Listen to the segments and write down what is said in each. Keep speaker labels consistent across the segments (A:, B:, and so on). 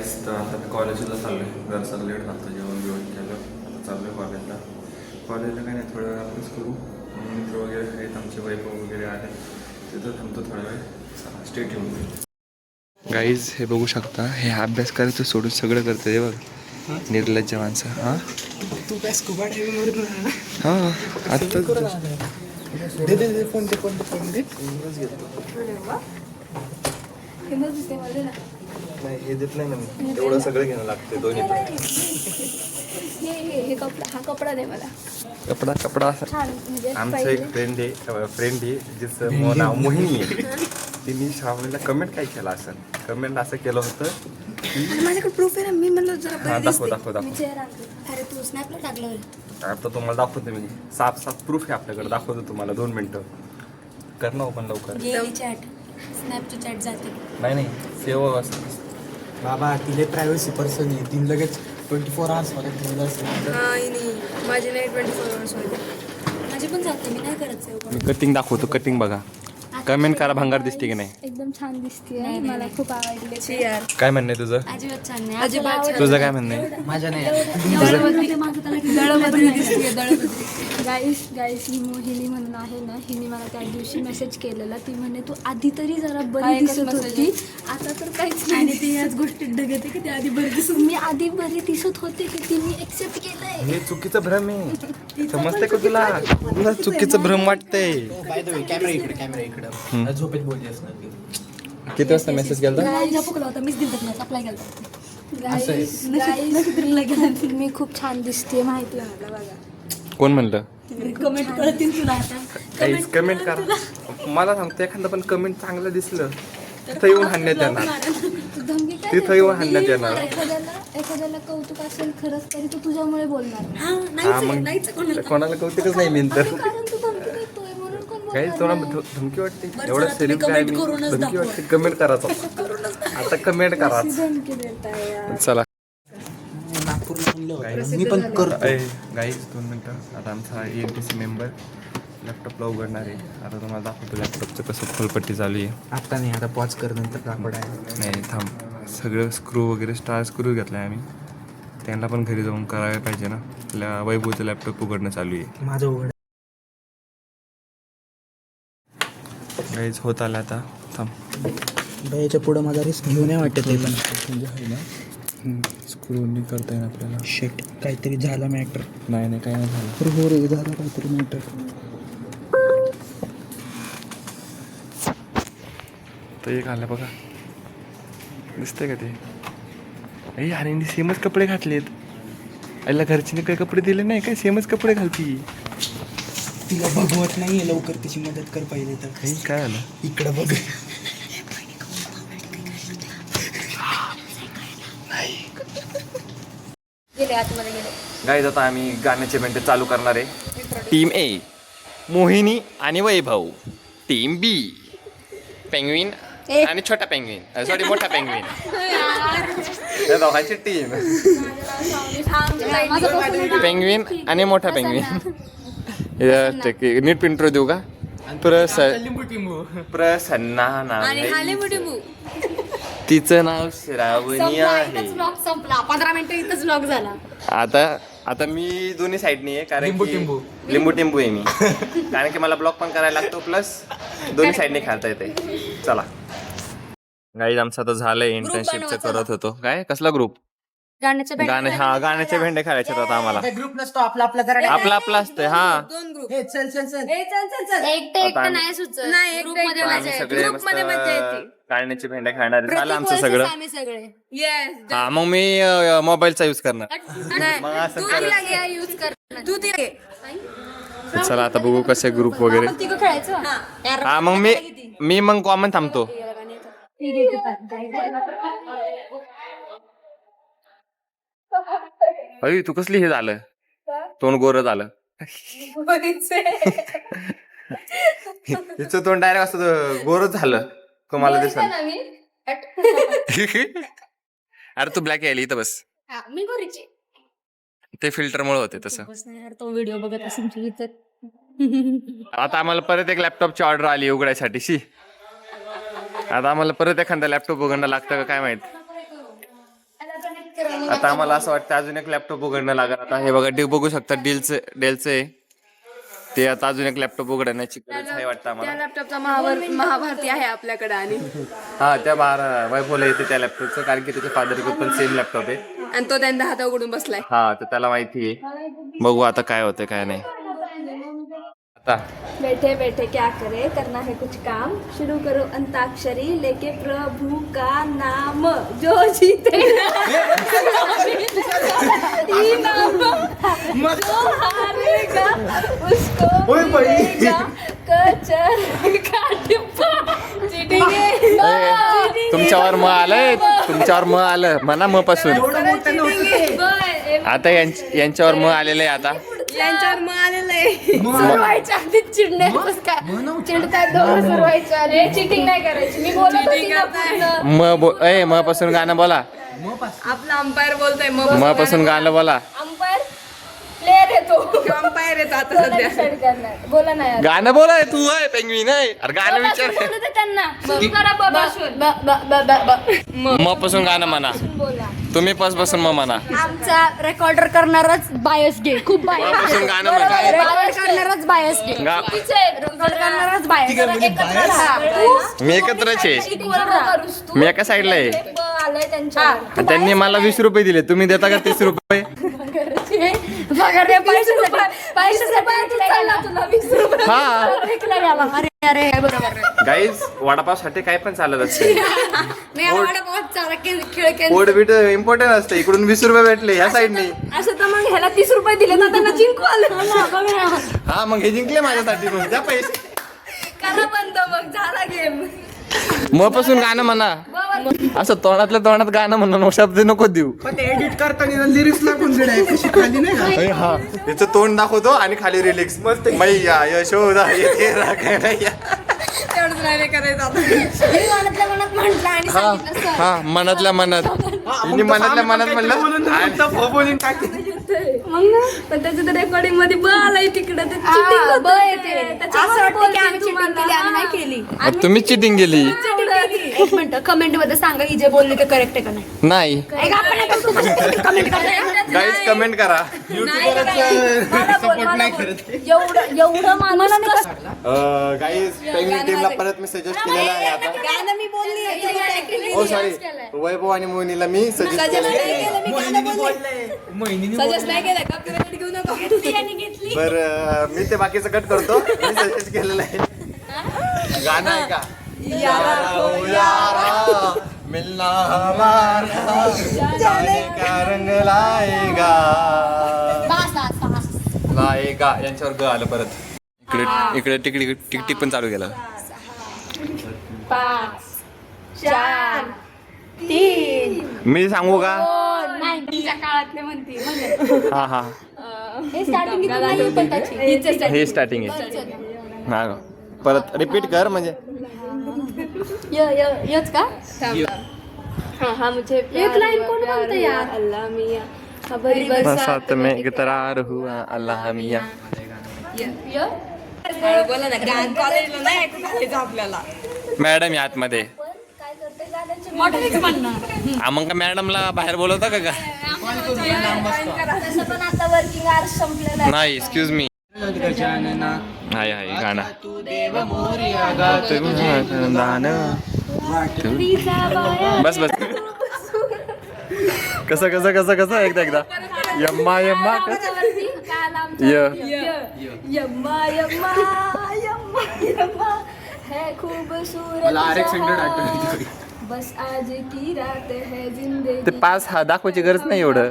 A: Guys तर आता मी कॉलेजला चाललो आहे. घरचा लेट झालं जेवण केलं. आता चाललो आहे कॉलेजला काही नाही, थोड्या वेळ अभ्यास करू. मित्र वगैरे आहेत आमचे, वैभव वगैरे आहेत, तिथं थांबतो थोडा वेळ. स्टेट येऊन गाईज हे बघू शकता, हे अभ्यास करायचं सोडून सगळं करतं हे बघ, निर्लज्ज माणसं. हां
B: तू काय स्कुबा डायव्हिंग
A: हां आत्ता नाही हे देत नाही ना मी, एवढं सगळं घेणं लागते दोन्ही.
C: हा कपडा दे मला.
A: कपडा असा.
C: छान म्हणजे
A: आमचं एक फ्रेंड आहे जिचं नाव मोहिनी आहे. तिने श्रावणीला कमेंट काय केलं असेल, कमेंट असं केलं होतं की
C: माझ्याकडे प्रूफ आहे ना, मी म्हणलं जरा
A: हां दाखव.
C: अरे तू स्नॅपला टाकलं.
A: आता तुम्हाला दाखवतो मी, साफ प्रूफ आहे आपल्याकडे, दाखवतो तुम्हाला. 2 मिनटं कर ना ओपन लवकर.
C: चॅट स्नॅपची चॅट जाते.
A: नाही सेव असं
B: बाबा तिले प्रायव्हसी पर्सन आहे, तीन लगेच 24 hours पर्यंत ठेवलं असेल.
C: नाही माझी नाही 24 hours मध्ये माझी पण जाते, मी नाही करत सेव्ह.
A: मी कटिंग दाखवतो, कटिंग बघा. कमेंट करा, भंगार दिसते की नाही.
C: एकदम छान दिसते, मला खूप आवडले. यार
A: काय म्हणणे तुझं?
C: अजिबात छान नाही, अजिबात
A: तुझं काय म्हणणे?
B: माझ्या नाही
C: गाईस ही मोहिनी म्हणून आहे ना, हिने मला त्या दिवशी मेसेज केलेला. ती म्हणे तू आधी तरी जरा बरी दिसत होती, आता तर काहीच नाही. आणि ती याच गोष्टीत ढगते की ती आधी बरी दिसत, मी आधी बरी दिसत होते की ती मी एक्सेप्ट केलंय.
A: हे चुकीचं भ्रम आहे, समजते का तुला चुकीचं भ्रम वाटतंय.
B: बाय द वे कॅमेरा इकडे झोपेत बोलली असणार ती.
A: किती वाजता मेसेज केला?
C: झोपला होता, मीच दिलत नाही, अप्लाय केला. मी खूप छान दिसते माहिती आहे मला. बघा
A: कोण म्हणलं?
C: कमेंट करतील तुला आता.
A: काहीच कमेंट करा, मला सांगतो. एखादं पण कमेंट चांगलं दिसलं तिथं येऊन हाणण्यात येणार, तिथं येऊन हाणण्यात येणार.
C: एखाद्याला कौतुक असेल खरंच तरी तो तुझ्यामुळे बोलणार.
A: हा मग कोणाला कौतुकच नाही मी तर.
C: कारण तू धमकी देतोय म्हणून कोण
A: काही थोडा धमकी वाटते, एवढं सिरियस काय मी धमकी वाटते. कमेंट करायचं आता, कमेंट करा.
C: धमकी देताय?
A: चला
B: मी पण करतो.
A: गाईज 2 मिनटं. आता आमचा ENTC मेंबर लॅपटॉपला उघडणार आहे. आता तुम्हाला दाखवतो लॅपटॉपचं कसं फुलपट्टी चालू आहे.
B: आता नाही, आता पॉज कर, नंतर दाखवड आहे.
A: नाही थांब, सगळं स्क्रू वगैरे स्टार स्क्रू घेतला आहे आम्ही. त्यांना पण घरी जाऊन करायला पाहिजे ना. आपल्या वैभवचं लॅपटॉप उघडणं चालू आहे.
B: माझं उघड
A: गाईज होत आलं आता. थांब
B: याच्या पुढं माझा रिस्क घेऊन नाही वाटत आहे, पण
A: म्हणजे आहे ना स्क्रूनी करता येईल आपल्याला.
B: शेट काहीतरी झाला मॅटर.
A: नाही काही नाही झालं.
B: हो रे, झालं काहीतरी मॅटर.
A: तर एक आलं बघा, दिसतंय का ते? अरे सेमच कपडे घातलेत. आईला घरचीने काही कपडे दिले नाही काय, सेमच कपडे घालती.
B: तिला बघवत नाहीये लवकर, तिची मदत कर पहिले तर.
A: काही काय आलं
B: इकडं बघ.
C: गेले आतमध्ये गेले.
A: गाईज आता आम्ही गाण्याचे भेंडे चालू करणार आहे. टीम A मोहिनी आणि वैभव, टीम B पेंग्विन आणि छोटा पेंग्विन, सॉरी मोठा पेंग्विन. या दोघांची टीम पेंग्विन आणि मोठा पेंग्विन. नीट इंट्रो देऊ का? प्रसन्ना नाव आहे. तिचं नाव श्रावणी आहे.
C: संपला 15 मिनिटं इथंच ब्लॉग झाला.
A: आता मी दोन्ही साईडनी आहे, कारण लिंबू टिंबू आहे मी. कारण की मला ब्लॉग पण करायला लागतो, प्लस दोन्ही साईडने खेळता येते. चला गाईज आमचं आता झालंय, इंटर्नशिपचं करत होतो. काय कसला ग्रुप? गाण्याचे भेंडे खेळायचे आता आम्हाला.
B: ग्रुप नसतो, आपला आपला जरा
A: आपला असतंय. हा
B: चल
C: एकटं नाही सुचत.
A: आम्ही सगळे मस्त गाण्याचे भेंडे खेळणार. झालं आमचं सगळं. हा मग मी मोबाईलचा युज करणार. मग असं चला आता बघू कसे ग्रुप वगैरे. हा मग मी मग कॉमन थांबतो. अरे तू कसली हे झालं, तोंड गोर झालं. तिचं तोंड डायरेक्ट असं गोरच झालं. तुम्हाला दिसत. अरे तू ब्लॅक यायला इथं बस.
C: मी गोरीची.
A: ते फिल्टर मुळे होते तसं.
C: तो व्हिडिओ बघत असेल तर.
A: आता आम्हाला परत एक लॅपटॉपची ऑर्डर आली उघडायसाठी. आता आम्हाला परत एखादा लॅपटॉप उघडणं लागतं का काय माहित. आता आम्हाला असं वाटतं अजून एक लॅपटॉप उघडणं लागेल. आता हे बघा बघू शकता डेलचं आहे ते. आता अजून एक लॅपटॉप उघडण्याची गरज आहे वाटतं
D: त्या
A: आम्हाला.
D: लॅपटॉपचा महाभारती आहे आपल्याकडे. आणि
A: हा त्या वैभवला येते त्या लॅपटॉपचं, कारण की त्याच्या फादर पण सेम लॅपटॉप आहे
D: तो त्यांचा हात उघडून बसलाय.
A: हा, तर त्याला माहिती आहे. बघू आता काय होतं काय नाही. आता
C: बैठे बैठे क्या करे, करना है कुछ काम, शुरू करो अंताक्षरी लेके प्रभु का नाम, जो जीते इनाम, जो हारेगा उसको मिलेगा कचर का डिब्बा.
A: तुमच्यावर म आलंय, तुमच्यावर म आलं म्हणा म पासून. आता यांच्यावर म आलेलं आहे. आता
D: यांच्यावर मग आलेलं आहे.
C: सुरवायच्या आधी चिडणे चिडताय दोघं सुरवायच्या आधी. चिटिंग नाही करायची. मी बोलत होती ना पूर्ण.
A: म पासून गाणं बोला.
D: आपला अंपायर बोलतोय
A: म पासून गाणं बोला.
C: अंपायर प्लेअर येतो.
D: अंपायर येतो आता सध्या.
C: डिसाईड करणार. बोला ना यार.
A: गाणं बोला तू आहे पेंग्विन आहे. अरे गाणं विचार.
C: बोलू दे त्यांना. सुरू करा बाबासून.
A: म पासून गाणं म्हणा.
C: बोला.
A: तुम्ही बसून म म्हणा.
C: आमचा रेकॉर्डर करणारच बायस घे. खूप बायस.
A: म पासून गाणं म्हणा.
C: रेकॉर्ड करणारच बायस घे. रेकॉर्ड करणारच बायस.
A: मी एकत्रच आहे. मी एका साईडला आहे.
C: आलंय त्यांच्या.
A: त्यांनी मला 20 रुपये दिले. तुम्ही देता का 30 रुपये?
C: पगार द्या. पैसे तुला 20 रुपये.
A: हा
C: अरे बरोबर.
A: गाईज वडापावसाठी काय पण चालत असते.
D: खेळ
A: पोट बीट इम्पॉर्टंट असतं. इकडून 20 रुपये भेटले ह्या साईडने.
D: असं तर मग ह्याला 30 रुपये दिले ना, त्यांना जिंकू आलं.
A: हा मग हे जिंकले माझ्यासाठी. मग द्या पैसे.
D: करा बंद मग झाला गेम.
A: म पासून गाणं म्हणा. असं तोंडातल्या तोंडात गाणं म्हणून शब्द नको देऊ.
B: पण ते एडिट करताना लिरिक्स लागून दिलाय कशी खाली नाही का.
A: हा त्याचं तोंड दाखवतो आणि खाली रिलिक्स मस्त. मैया यशोदा येते राखायला.
D: तेवढंच नाही करायचं आता.
C: मनातल्या मनात म्हटलं आणि
A: हा हा मनातल्या मनात. हिने मनातल्या मनात म्हणलं.
D: मग ना, पण त्याच्या तर रेकॉर्डिंग मध्ये ब आलाय तिकडे.
A: मग तुम्ही चिटिंग केली.
C: एक मिनिट कमेंट मध्ये सांगा की जे बोलले ते करेक्ट आहे का नाही. कमेंट
A: गाईज कमेंट करा.
C: एवढं माणूस
A: गाईज पेंग्विन टीमला परत मी सजेस्ट केलेला आहे आता.
D: गाणं मी बोलली.
A: हो सॉरी वैभव आणि मोहिनीला मी सजेस्ट केलं.
D: सजेस्ट नाही केलं का? क्रेडिट घेऊ नका. घेतली.
A: बरं मी ते बाकीचं कट करतो. मी सजेस्ट केलेलं आहे. गाणं आहे का? यारा हो यारा मिलना हमारा जाने का रंग लाएगा लाएगा. यांच्यावर ग आलं परत. इकडे इकडे टिक पण चालू केलं.
C: 5 4 3
A: मी सांगू का?
C: 90च्या काळातले म्हणते.
A: हा हा
C: हे स्टार्टिंग
A: हे स्टार्टिंग आहे. हा परत रिपीट कर म्हणजे.
C: यच का?
D: हा मुझे
C: एक लाइन कोण बोलतं यार?
D: अल्लाह मियां खबरी
A: बरसात में इकरार हुआ अल्लाह मियां.
D: बोला ना. गान कॉलेजला नाही ऐकू आपल्याला.
A: मॅडम या आतमध्ये.
C: काय करते गाण्याचे
A: मग का मॅडमला बाहेर बोलवता का?
C: तसं पण आता वर्किंग आवर्स संपलेला आहे.
A: नाही एक्सक्यूज मी. हाय हाय गाणं. बस बस. कसं कसं कसं कसं एकदा यम्मा यम्मा
C: यम्मा यम्मा यम्मा यम्मा है खूबसूरत बस आज की रात है जिंदगी.
A: ते 5 हा दाखवायची गरज नाही एवढं.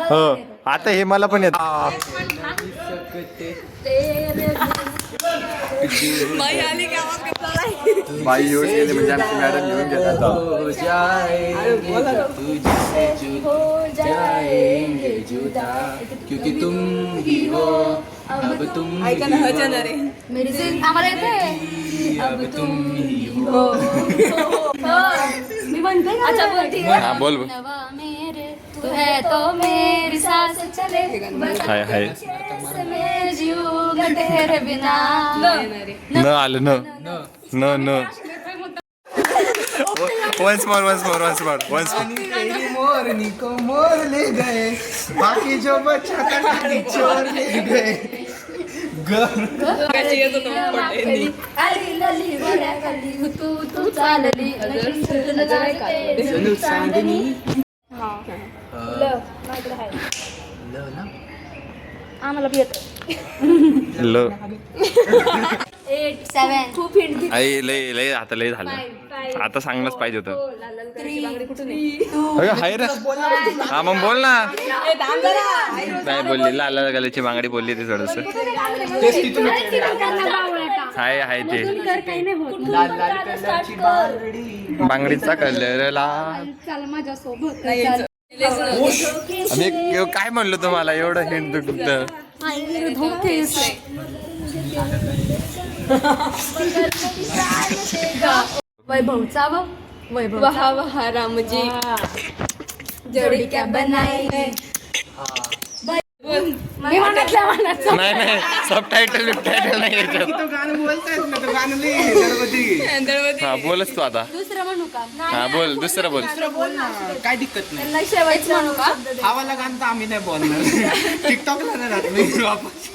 A: हो आता हे मला पण येत. बाई येऊन गेली म्हणजे आमची मॅडम येऊन घेतात.
C: हो जाएंगे जुदा
B: क्योंकि तुम ही हो अब तुम
D: ऐका ना हजन रे.
C: मेरी जिंदगी आम्हाला येते.
B: अब तुम ही
C: हो मी म्हणते ना. अच्छा बोलती
A: हा बोल बोल.
C: मेरे तू है तो मेरी सांस चले.
A: हाय हाय.
C: मैं जीऊंगा तेरे बिना.
A: न आलं न न न वन्स मोर
B: मोरनी को मोर ले गए बाकी जो बचा था चोर ले गए
C: तू चालली आम्हाला बी येत
A: ल
C: 8 7 खूप हिंट
A: आई लय आता लय झालं आता सांगणंच पाहिजे होतं हाय रे हा मग बोल ना नाही बोलली लाल गल्याची बांगडी बोलली ती थोडस हाय ते बांगडीचा कलर लाल अबे काय म्हणलं तुम्हाला एवढं हिंट दुखत
C: वैभवचा वैभव
D: वहा रामजी
C: जोडी क्या बनाई
A: नाही सबटायटल नाही याच्यात
B: गाणं बोलतायत ना तो गाणं नाही गणपती
A: हा बोलच तू आता
C: दुसरं म्हणू का
A: हा बोल दुसरं बोल
B: बोल ना काय दिक्कत नाही
C: नाही शेवटचं म्हणू का
B: हवाला गाणं तर आम्ही नाही बोलणार टिकटॉकला नाही राहत मी वापस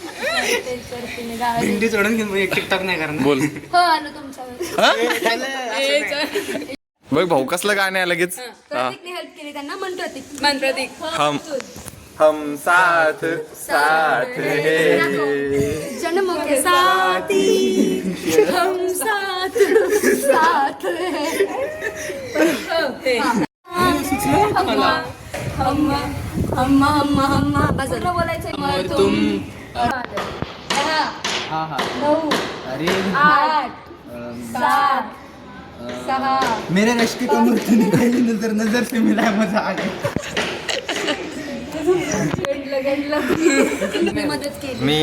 B: भेंडी सोडून घेऊन टिकटॉक नाही करणार
A: बोल
C: हो आलो तुमच्यावर
A: बघ भाऊ कसलं गाणं आहे लगेच
C: प्रतीकने हेल्प केली त्यांना मन प्रतीक
D: प्रतीक
A: हम साथ है
C: जन्म के साथी हम साथ हम बसलं बोलायचं
B: तुम
C: 9
B: अरे
C: 8 7 6
B: मेरे रश्क का मूर्ति निकाली नजर से मिला मजा आ गया
C: मदत केली
A: मी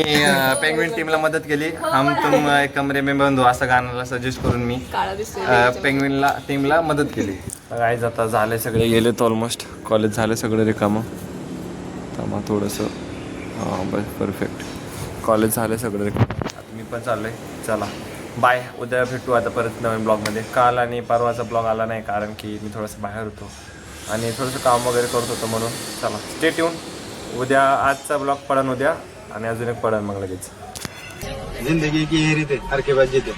A: पेंग्विन टीमला मदत केली हम तुम एक कमरे में बंधू असं गाण्याला सजेस्ट करून मी पेंग्विनला टीमला मदत केली काय आता झाले सगळे गेलेत ऑलमोस्ट कॉलेज झाले सगळं रिकामं तर मग थोडंसं हां बस परफेक्ट कॉलेज झालं सगळं रिकामं आता मी पण चाललो आहे चला बाय उद्या भेटू आता परत नवीन ब्लॉगमध्ये काल आणि परवाचा ब्लॉग आला नाही कारण की मी थोडंसं बाहेर होतो आणि थोडंसं काम वगैरे करत होतो म्हणून चला स्टे ट्यून उद्या आजचा ब्लॉग पडन उद्या आणि अजून एक पडन मग लगेच
B: जिंदगी की हेरी थे हर के बाद जीते